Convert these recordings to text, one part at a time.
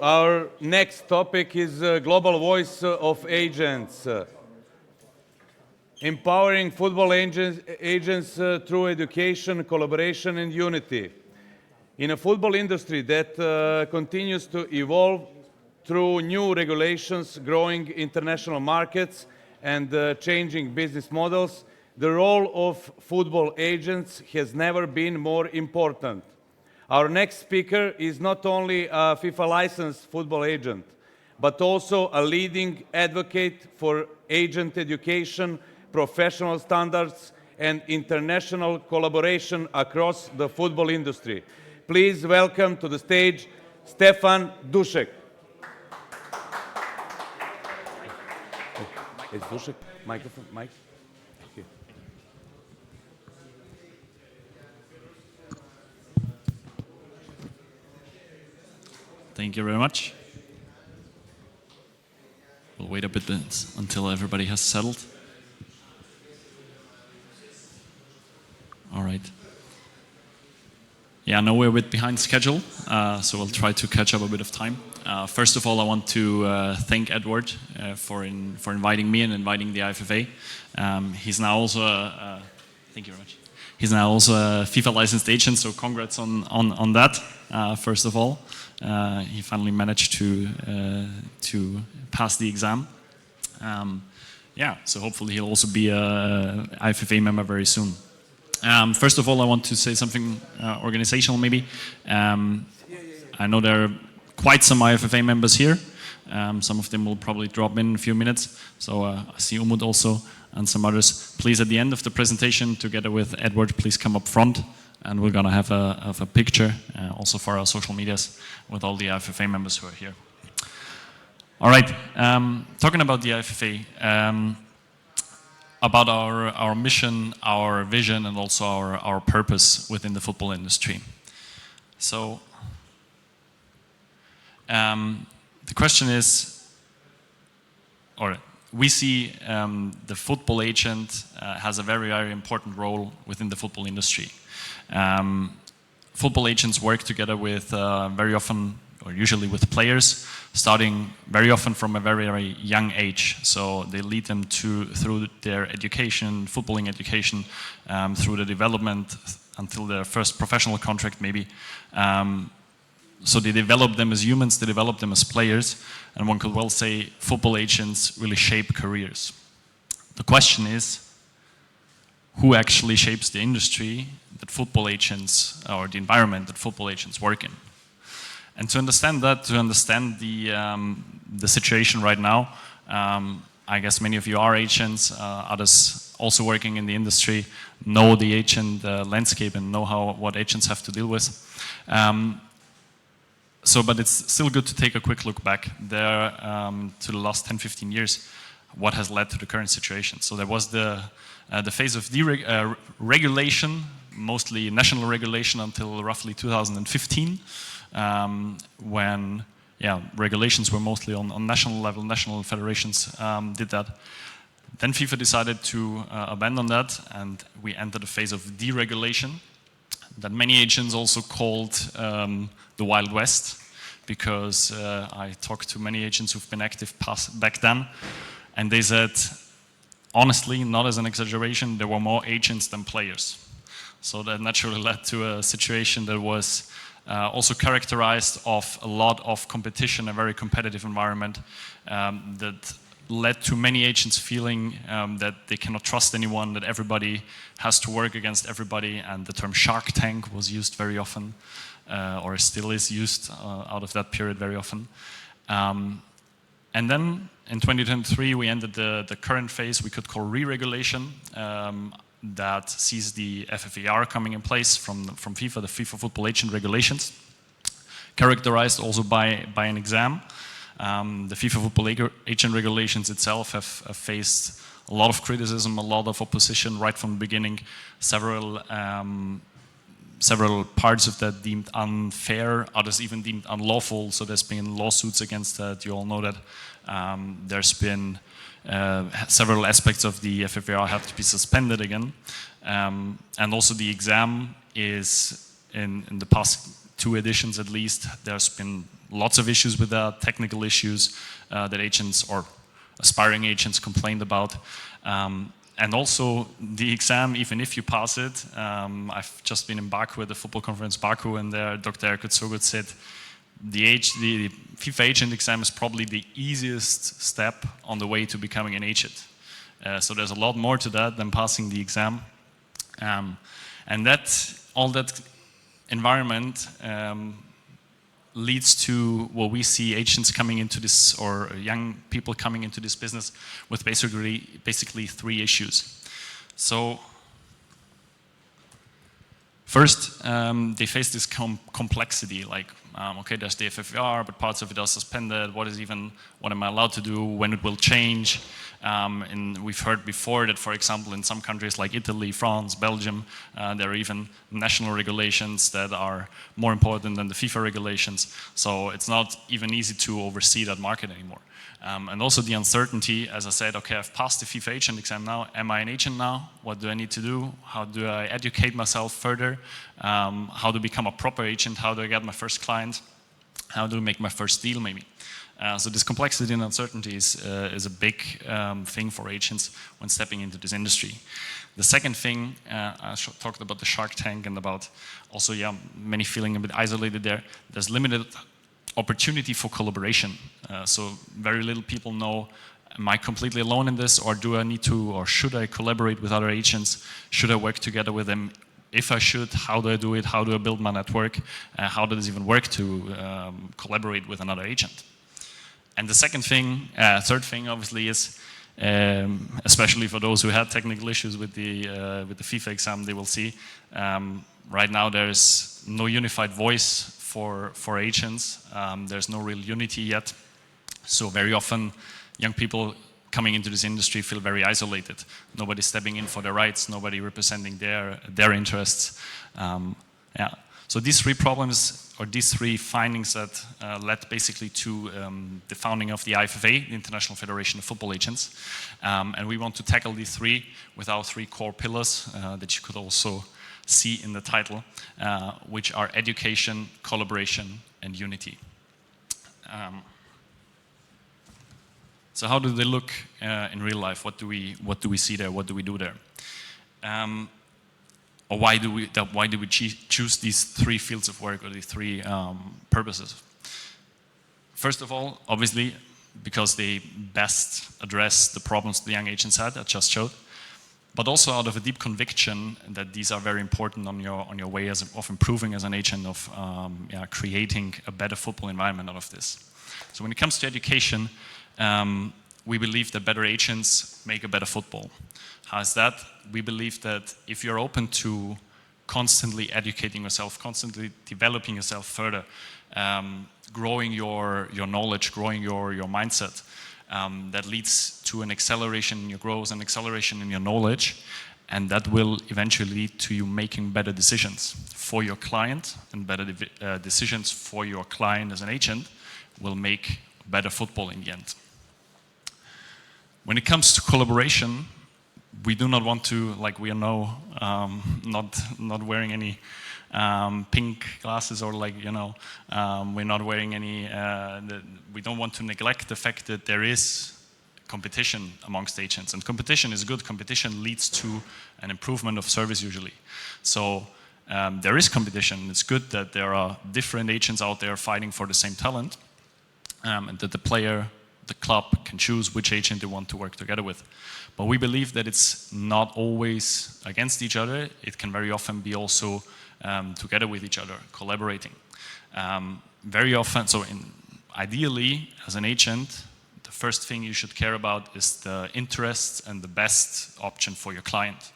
Our next topic is Global Voice of Agents. Empowering football agents through education, collaboration and unity. In a football industry that continues to evolve through new regulations, growing international markets and changing business models, the role of football agents has never been more important. Our next speaker is not only a FIFA licensed football agent, but also a leading advocate for agent education, professional standards, and international collaboration across the football industry. Please welcome to the stage Stefan Duschek. Is Duschek microphone? Mic? Okay. Thank you very much. We'll wait a bit until everybody has settled. All right. Yeah, I know we're a bit behind schedule, so we'll try to catch up a bit of time. First of all, I want to thank Edward for inviting me and inviting the IFFA. He's now also thank you very much. He's now also a FIFA licensed agent, so congrats on that. First of all, he finally managed to pass the exam. Yeah, so hopefully he'll also be a IFFA member very soon. First of all, I want to say something organizational maybe. I know there are quite some IFFA members here. Some of them will probably drop in a few minutes. So I see Umut also and some others. Please, at the end of the presentation, together with Edward, please come up front. And we're going to have a picture also for our social medias with all the IFFA members who are here. All right, talking about the IFFA, about our mission, our vision, and also our purpose within the football industry. So the question is, or we see the football agent has a very, very important role within the football industry. Football agents work together with very often, or usually with players, starting very often from a very, very young age. So they lead them through their education, footballing education, through the development until their first professional contract maybe. So they develop them as humans, they develop them as players, and one could well say football agents really shape careers. The question is, who actually shapes the industry that football agents, or the environment that football agents work in? And to understand that, to understand the situation right now, I guess many of you are agents, others also working in the industry know the agent landscape and know what agents have to deal with. But it's still good to take a quick look back there to the last 10-15 years, what has led to the current situation. So there was the phase of regulation, mostly national regulation until roughly 2015, when regulations were mostly on national level, national federations did that. Then FIFA decided to abandon that, and we entered a phase of deregulation that many agents also called the Wild West, because I talked to many agents who've been active back then, and they said, honestly, not as an exaggeration, there were more agents than players. So that naturally led to a situation that was also characterized of a lot of competition, a very competitive environment that led to many agents feeling that they cannot trust anyone, that everybody has to work against everybody, and the term Shark Tank was used very often, or still is used out of that period very often. And then in 2023 we entered the current phase we could call re-regulation, that sees the FFAR coming in place from FIFA, the FIFA Football Agent Regulations, characterized also by an exam. The FIFA Football Agent Regulations itself have faced a lot of criticism, a lot of opposition right from the beginning. Several parts of that deemed unfair, others even deemed unlawful. So there's been lawsuits against that. You all know that. There's been several aspects of the FFAR have to be suspended again. And also the exam is, in the past 2 editions at least, there's been lots of issues with that, technical issues that agents or aspiring agents complained about. And also the exam, even if you pass it, I've just been in Baku at the football conference Baku, and there Dr. Erkut Sogut said the FIFA agent exam is probably the easiest step on the way to becoming an agent. So there's a lot more to that than passing the exam. And all that environment leads to what we see agents coming into this, or young people coming into this business with basically three issues. So first, they face this complexity, like, okay, there's the FFVR, but parts of it are suspended. What am I allowed to do? When it will change? And we've heard before that, for example, in some countries like Italy, France, Belgium, there are even national regulations that are more important than the FIFA regulations. So it's not even easy to oversee that market anymore. And also the uncertainty, as I said, okay, I've passed the FIFA agent exam now. Am I an agent now? What do I need to do? How do I educate myself further? How to become a proper agent? How do I get my first client? How do I make my first deal, maybe? So this complexity and uncertainty is a big thing for agents when stepping into this industry. The second thing, I talked about the Shark Tank and about also, many feeling a bit isolated there. There's limited opportunity for collaboration. So very little people know, am I completely alone in this, or do I need to, or should I collaborate with other agents? Should I work together with them? If I should, how do I do it? How do I build my network? How does it even work to collaborate with another agent? And the third thing, obviously, is especially for those who had technical issues with the FIFA exam, they will see right now there's no unified voice for agents. There's no real unity yet. So very often, young people coming into this industry feel very isolated. Nobody stepping in for their rights. Nobody representing their interests. So these three problems, or these three findings that led basically to the founding of the IFFA, the International Federation of Football Agents. And we want to tackle these three with our three core pillars that you could also see in the title, which are education, collaboration, and unity. So how do they look in real life? What do we see there? What do we do there? Or why do we choose these three fields of work, or these three purposes? First of all, obviously, because they best address the problems the young agents had, I just showed, but also out of a deep conviction that these are very important on your way of improving as an agent, of creating a better football environment out of this. So when it comes to education, we believe that better agents make a better football. How is that? We believe that if you're open to constantly educating yourself, constantly developing yourself further, growing your knowledge, growing your mindset, that leads to an acceleration in your growth, an acceleration in your knowledge, and that will eventually lead to you making better decisions for your client, and better decisions for your client as an agent will make better football in the end. When it comes to collaboration, we do not want to, like we are now not wearing any pink glasses, or we're not wearing any, we don't want to neglect the fact that there is competition amongst agents, and competition is good. Competition leads to an improvement of service usually. So there is competition. It's good that there are different agents out there fighting for the same talent, and that the player, the club, can choose which agent they want to work together with. But we believe that it's not always against each other. It can very often be also together with each other, collaborating. Very often, ideally, as an agent, the first thing you should care about is the interests and the best option for your client.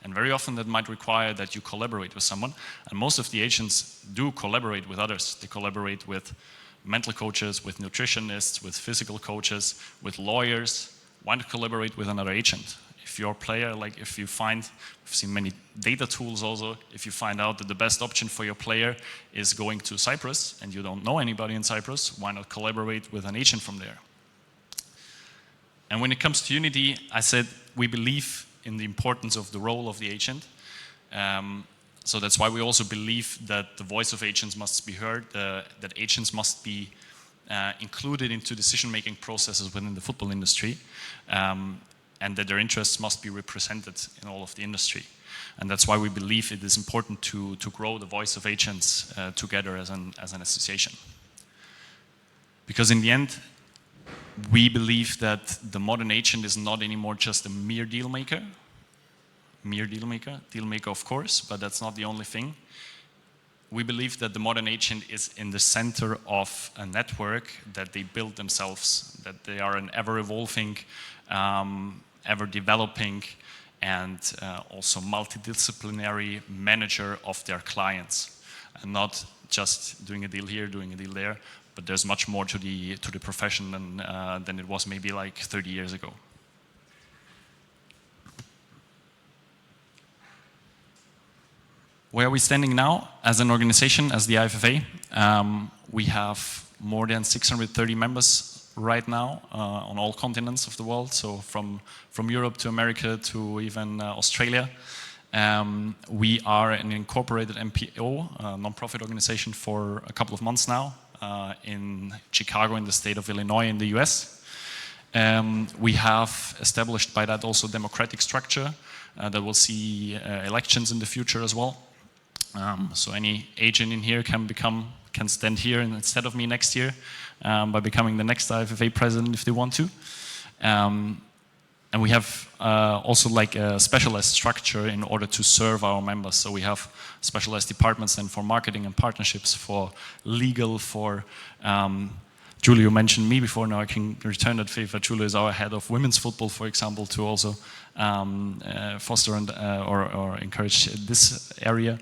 And very often that might require that you collaborate with someone. And most of the agents do collaborate with others. They collaborate with mental coaches, with nutritionists, with physical coaches, with lawyers. Why not collaborate with another agent? If your player, if you find, we've seen many data tools also, if you find out that the best option for your player is going to Cyprus and you don't know anybody in Cyprus, why not collaborate with an agent from there? And when it comes to unity, I said we believe in the importance of the role of the agent. So that's why we also believe that the voice of agents must be heard, that agents must be included into decision-making processes within the football industry, and that their interests must be represented in all of the industry. And that's why we believe it is important to grow the voice of agents together as an association. Because in the end, we believe that the modern agent is not anymore just a mere deal maker of course, but that's not the only thing. We believe that the modern agent is in the center of a network that they build themselves, that they are an ever-evolving, ever-developing, and also multidisciplinary manager of their clients, and not just doing a deal here, doing a deal there, but there's much more to the profession than it was maybe like 30 years ago. Where are we standing now as an organization, as the IFFA? We have more than 630 members right now on all continents of the world, so from Europe to America to even Australia. We are an incorporated MPO, a non-profit organization, for a couple of months now in Chicago, in the state of Illinois, in the US. We have established by that also democratic structure that will see elections in the future as well. So any agent in here can stand here instead of me next year by becoming the next IFFA president if they want to. And we have also like a specialized structure in order to serve our members. So we have specialized departments then for marketing and partnerships, for legal, for Julio mentioned me before, now I can return that favor. Julio is our head of women's football, for example, to also foster and or encourage this area.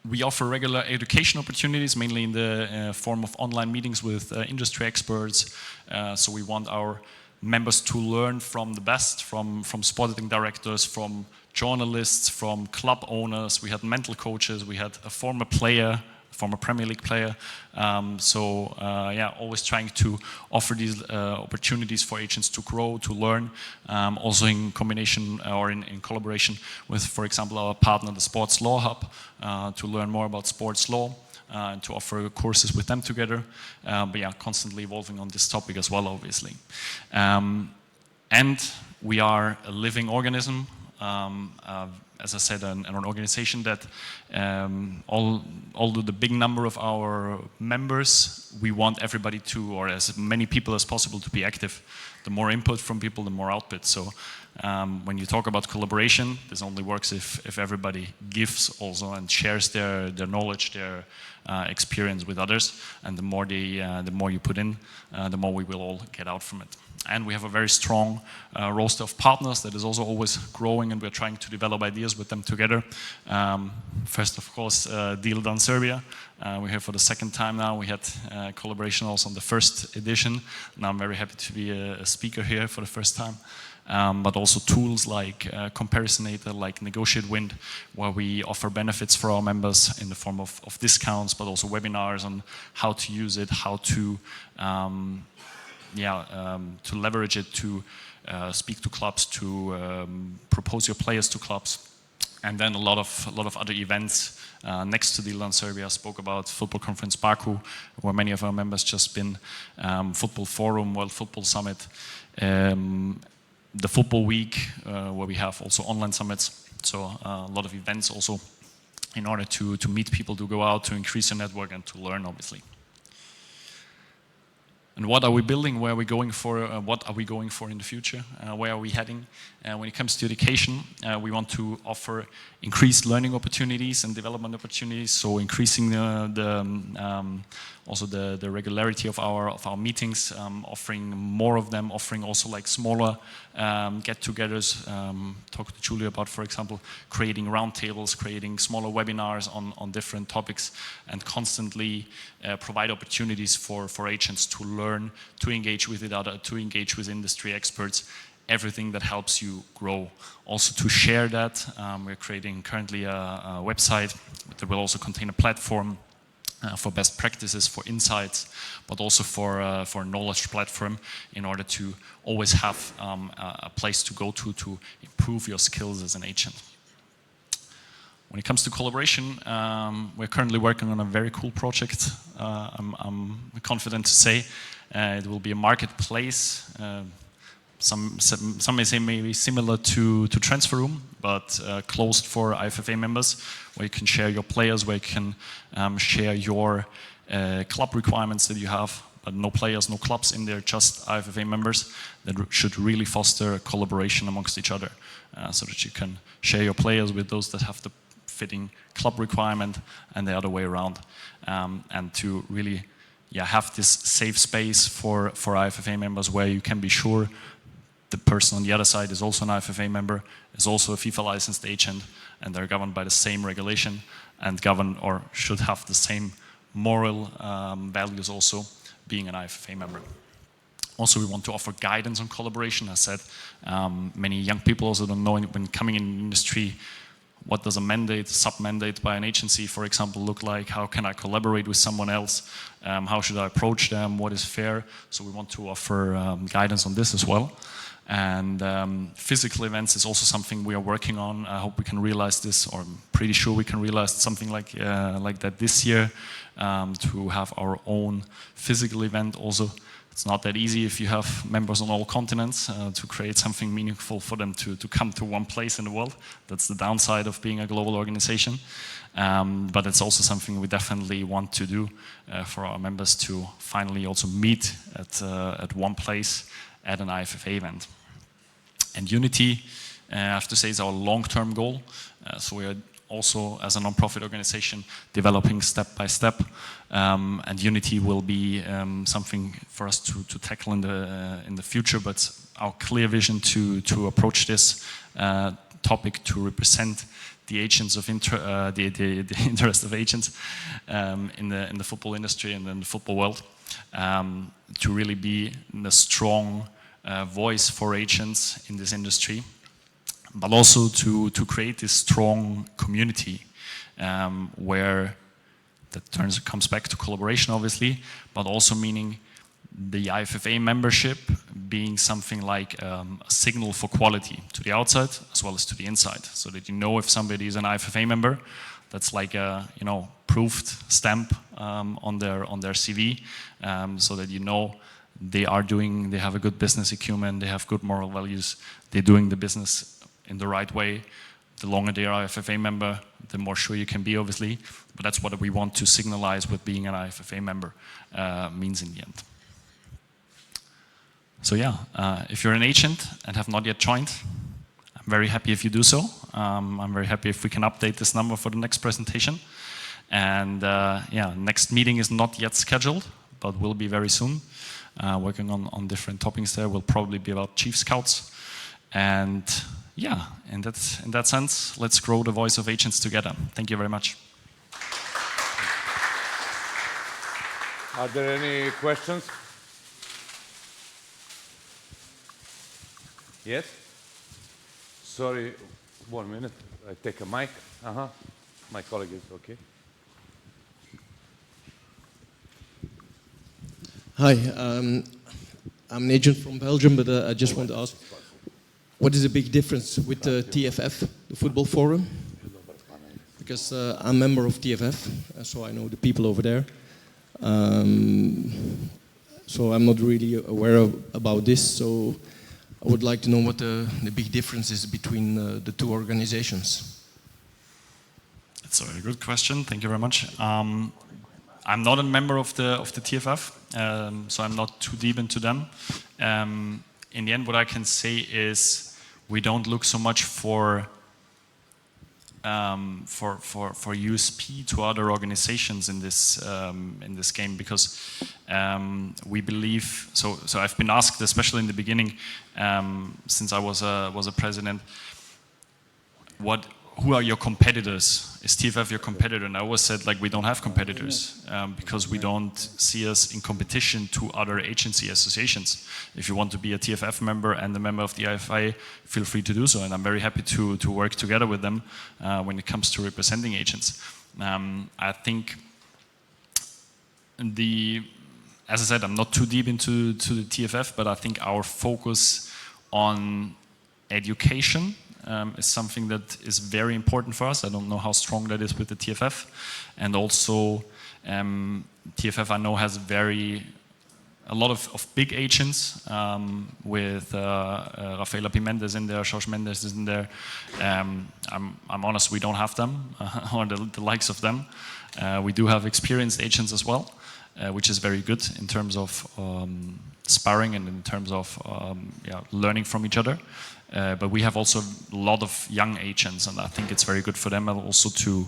We offer regular education opportunities, mainly in the form of online meetings with industry experts. So we want our members to learn from the best, from sporting directors, from journalists, from club owners. We had mental coaches, we had a former Premier League player. Always trying to offer these opportunities for agents to grow, to learn, also in combination or in collaboration with, for example, our partner, the Sports Law Hub, to learn more about sports law, and to offer courses with them together. Constantly evolving on this topic as well, obviously. And we are a living organism. As I said, an organization that, although the big number of our members, we want everybody to, or as many people as possible, to be active. The more input from people, the more output. So when you talk about collaboration, this only works if everybody gives also and shares their knowledge, their experience with others. And the more you put in, the more we will all get out from it. And we have a very strong roster of partners that is also always growing, and we're trying to develop ideas with them together. First, of course, Deal Done Serbia. We're here for the second time now. We had collaboration also on the first edition. Now I'm very happy to be a speaker here for the first time. But also tools like Comparisinator, like Negotiate Wind, where we offer benefits for our members in the form of discounts, but also webinars on how to use it, how to leverage it, to speak to clubs, to propose your players to clubs, and then a lot of other events next to Deal Done Serbia. I spoke about Football Conference Baku, where many of our members just been, Football Forum, World Football Summit, the Football Week, where we have also online summits. So a lot of events also in order to meet people, to go out, to increase your network, and to learn, obviously. And what are we building? Where are we going for? What are we going for in the future? Where are we heading? When it comes to education, we want to offer increased learning opportunities and development opportunities. So increasing also the regularity of our meetings, offering more of them, offering also like smaller get-togethers. Talk to Julia about, for example, creating roundtables, creating smaller webinars on different topics, and constantly provide opportunities for agents to learn, to engage with to engage with industry experts, everything that helps you grow. Also to share that, we're creating currently a website that will also contain a platform for best practices, for insights, but also for a knowledge platform in order to always have a place to go to improve your skills as an agent. When it comes to collaboration, we're currently working on a very cool project. I'm confident to say it will be a marketplace. Some may say maybe similar to Transfer Room, but closed for IFFA members, where you can share your players, where you can share your club requirements that you have, but no players, no clubs in there, just IFFA members. That should really foster collaboration amongst each other, so that you can share your players with those that have the fitting club requirement and the other way around, and to really have this safe space for IFFA members where you can be sure the person on the other side is also an IFFA member, is also a FIFA licensed agent, and they're governed by the same regulation and govern or should have the same moral values also, being an IFFA member. Also, we want to offer guidance on collaboration. As I said, many young people also don't know when coming in the industry, what does a mandate, sub-mandate by an agency, for example, look like? How can I collaborate with someone else? How should I approach them? What is fair? So we want to offer guidance on this as well. And physical events is also something we are working on. I hope we can realize this, or I'm pretty sure we can realize something like that this year, to have our own physical event also. It's not that easy if you have members on all continents to create something meaningful for them to come to one place in the world. That's the downside of being a global organization. But it's also something we definitely want to do for our members, to finally also meet at one place at an IFFA event. And unity, I have to say, is our long-term goal. So we are also, as a non-profit organization, developing step by step, and unity will be something for us to tackle in the future. But our clear vision to approach this topic, to represent the agents of the interest of agents in the football industry and in the football world, to really be a strong voice for agents in this industry, but also to create this strong community where that comes back to collaboration, obviously, but also meaning the IFFA membership being something like a signal for quality to the outside as well as to the inside, so that you know if somebody is an IFFA member. That's like a proved stamp on their CV, so that you know they have a good business acumen, they have good moral values, they're doing the business in the right way. The longer they are IFFA member, the more sure you can be, obviously. But that's what we want to signalize with being an IFFA member means in the end. So if you're an agent and have not yet joined, I'm very happy if you do so. I'm very happy if we can update this number for the next presentation. And next meeting is not yet scheduled, but will be very soon. Working on different topics there. Will probably be about chief scouts. And in that sense, let's grow the voice of agents together. Thank you very much. Are there any questions? Yes? Sorry, 1 minute. I take a mic. My colleague is okay. Hi, I'm an agent from Belgium, but I just want to ask, what is the big difference with the TFF, the Football Forum? Because I'm a member of TFF, so I know the people over there. So I'm not really aware about this, so I would like to know what the big difference is between the two organizations. That's a very good question. Thank you very much. I'm not a member of the TFF, so I'm not too deep into them. In the end, what I can say is we don't look so much for USP to other organizations in this game, because we believe. So I've been asked, especially in the beginning, since I was a president, who are your competitors? Is TFF your competitor? And I always said, like, we don't have competitors, because we don't see us in competition to other agency associations. If you want to be a TFF member and a member of the IFFA, feel free to do so. And I'm very happy to work together with them when it comes to representing agents. I think as I said, I'm not too deep into the TFF, but I think our focus on education is something that is very important for us. I don't know how strong that is with the TFF. And also, TFF I know has a lot of big agents with Rafaela Pimenez in there, Jorge Mendes is in there. I'm honest, we don't have them, or the likes of them. We do have experienced agents as well, which is very good in terms of sparring and in terms of learning from each other. But we have also a lot of young agents, and I think it's very good for them also to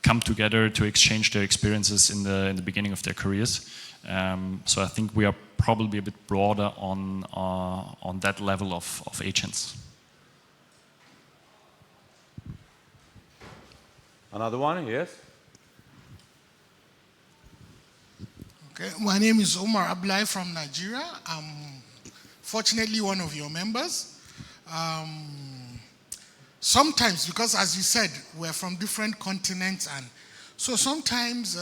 come together to exchange their experiences in the beginning of their careers. So I think we are probably a bit broader on that level of agents. Another one, yes? Okay, my name is Omar Ablai from Nigeria. I'm fortunately one of your members. Sometimes, because as you said, we're from different continents, and so sometimes,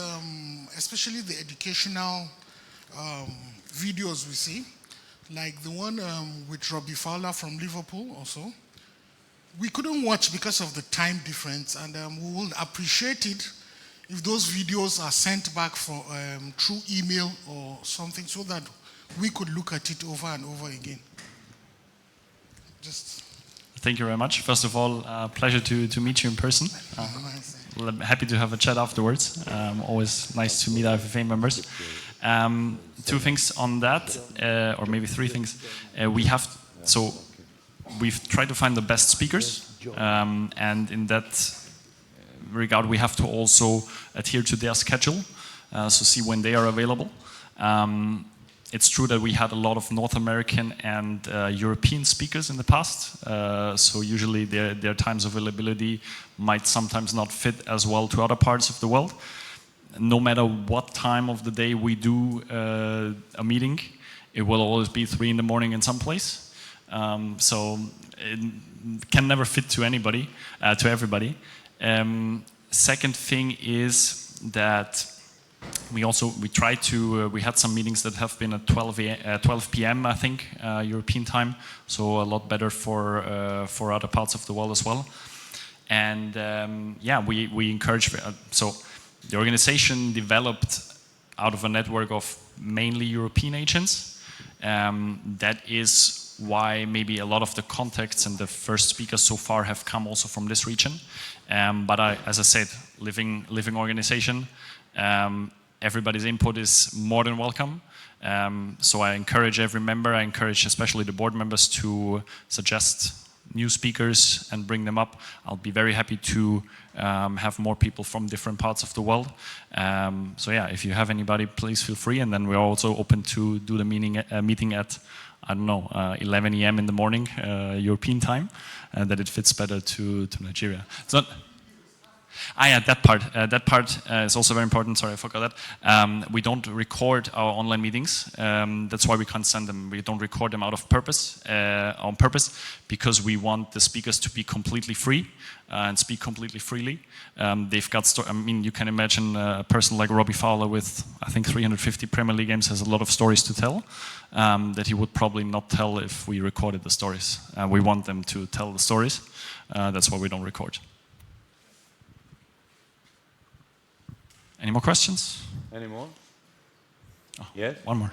especially the educational videos we see, like the one with Robbie Fowler from Liverpool also, we couldn't watch because of the time difference, and we would appreciate it if those videos are sent back for through email or something, so that we could look at it over and over again. Just. Thank you very much. First of all, pleasure to meet you in person. I'm happy to have a chat afterwards. Always nice to meet IFFA members. Two things on that, or maybe three things. We've tried to find the best speakers, and in that regard, we have to also adhere to their schedule, so see when they are available. It's true that we had a lot of North American and European speakers in the past, so usually their times of availability might sometimes not fit as well to other parts of the world. No matter what time of the day we do a meeting, it will always be 3 in the morning in some place. So it can never fit to anybody, to everybody. Second thing is that we had some meetings that have been at 12 p.m. I think European time, so a lot better for other parts of the world as well. And we encourage. So the organization developed out of a network of mainly European agents. That is why maybe a lot of the contacts and the first speakers so far have come also from this region. But as I said, living organization. Everybody's input is more than welcome. So I encourage every member, I encourage especially the board members to suggest new speakers and bring them up. I'll be very happy to have more people from different parts of the world. So yeah, if you have anybody, please feel free. And then we're also open to do the meeting at, I don't know, 11 a.m. in the morning, European time, that it fits better to Nigeria. It's not. That part is also very important. Sorry, I forgot that. We don't record our online meetings. That's why we can't send them. We don't record them on purpose, because we want the speakers to be completely free and speak completely freely. They've got. You can imagine a person like Robbie Fowler with, I think, 350 Premier League games has a lot of stories to tell that he would probably not tell if we recorded the stories. We want them to tell the stories. That's why we don't record. Any more questions? Any more? Oh, yes? One more.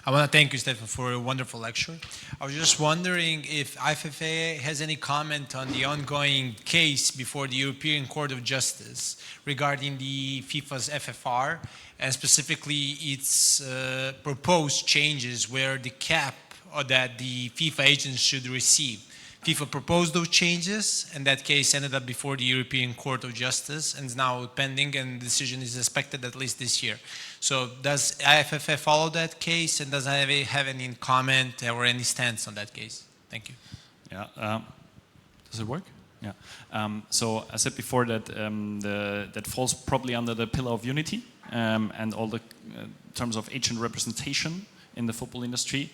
I want to thank you, Stefan, for a wonderful lecture. I was just wondering if IFFA has any comment on the ongoing case before the European Court of Justice regarding the FIFA's FFR, and specifically its proposed changes where the cap that the FIFA agents should receive. FIFA proposed those changes, and that case ended up before the European Court of Justice and is now pending, and the decision is expected at least this year. So does IFFA follow that case, and does IFFA have any comment or any stance on that case? Thank you. Yeah. Does it work? Yeah. So I said before that that falls probably under the pillar of unity and all the terms of agent representation in the football industry.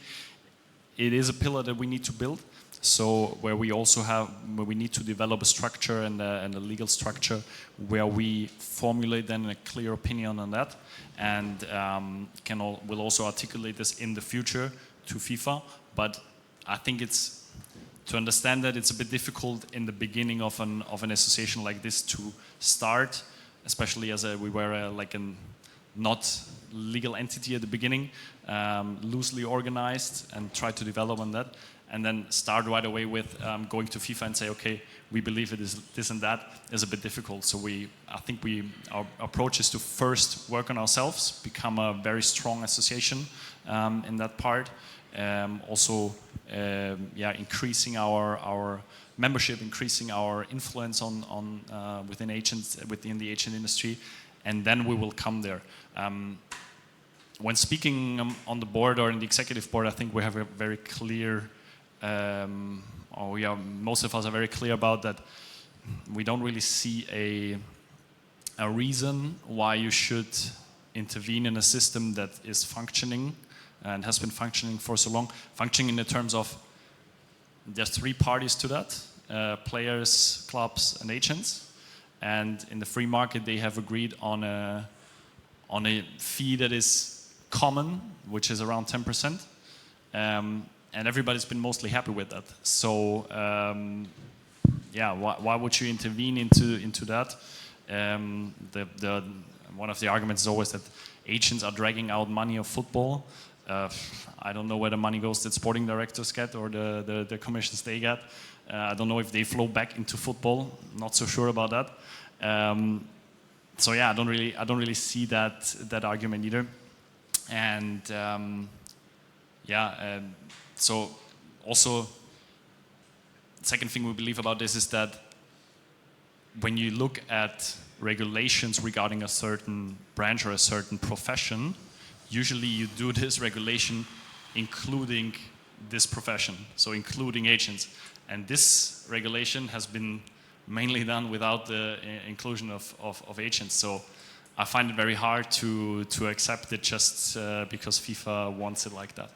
It is a pillar that we need to build. So where we need to develop a structure and a legal structure where we formulate then a clear opinion on that, and will also articulate this in the future to FIFA. But I think to understand that it's a bit difficult in the beginning of an association like this to start, especially as we were like a not legal entity at the beginning, loosely organized, and try to develop on that, and then start right away with going to FIFA and say, okay, we believe it is this and that, is a bit difficult. So I think our approach is to first work on ourselves, become a very strong association in that part. Increasing our membership, increasing our influence within the agent industry, and then we will come there. When speaking on the board or in the executive board, I think we have a very clear, most of us are very clear about that. We don't really see a reason why you should intervene in a system that is functioning and has been functioning for so long. Functioning in the terms of there's 3 parties to that, players, clubs, and agents. And in the free market, they have agreed on a fee that is common, which is around 10%. And everybody's been mostly happy with that. So why would you intervene into that? One of the arguments is always that agents are dragging out money of football. I don't know where the money goes that sporting directors get or the commissions they get. I don't know if they flow back into football. Not so sure about that. I don't really see that argument either. And so also, second thing we believe about this is that when you look at regulations regarding a certain branch or a certain profession, usually you do this regulation including this profession, so including agents. And this regulation has been mainly done without the inclusion of agents. So I find it very hard to accept it just because FIFA wants it like that.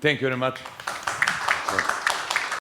Thank you very much.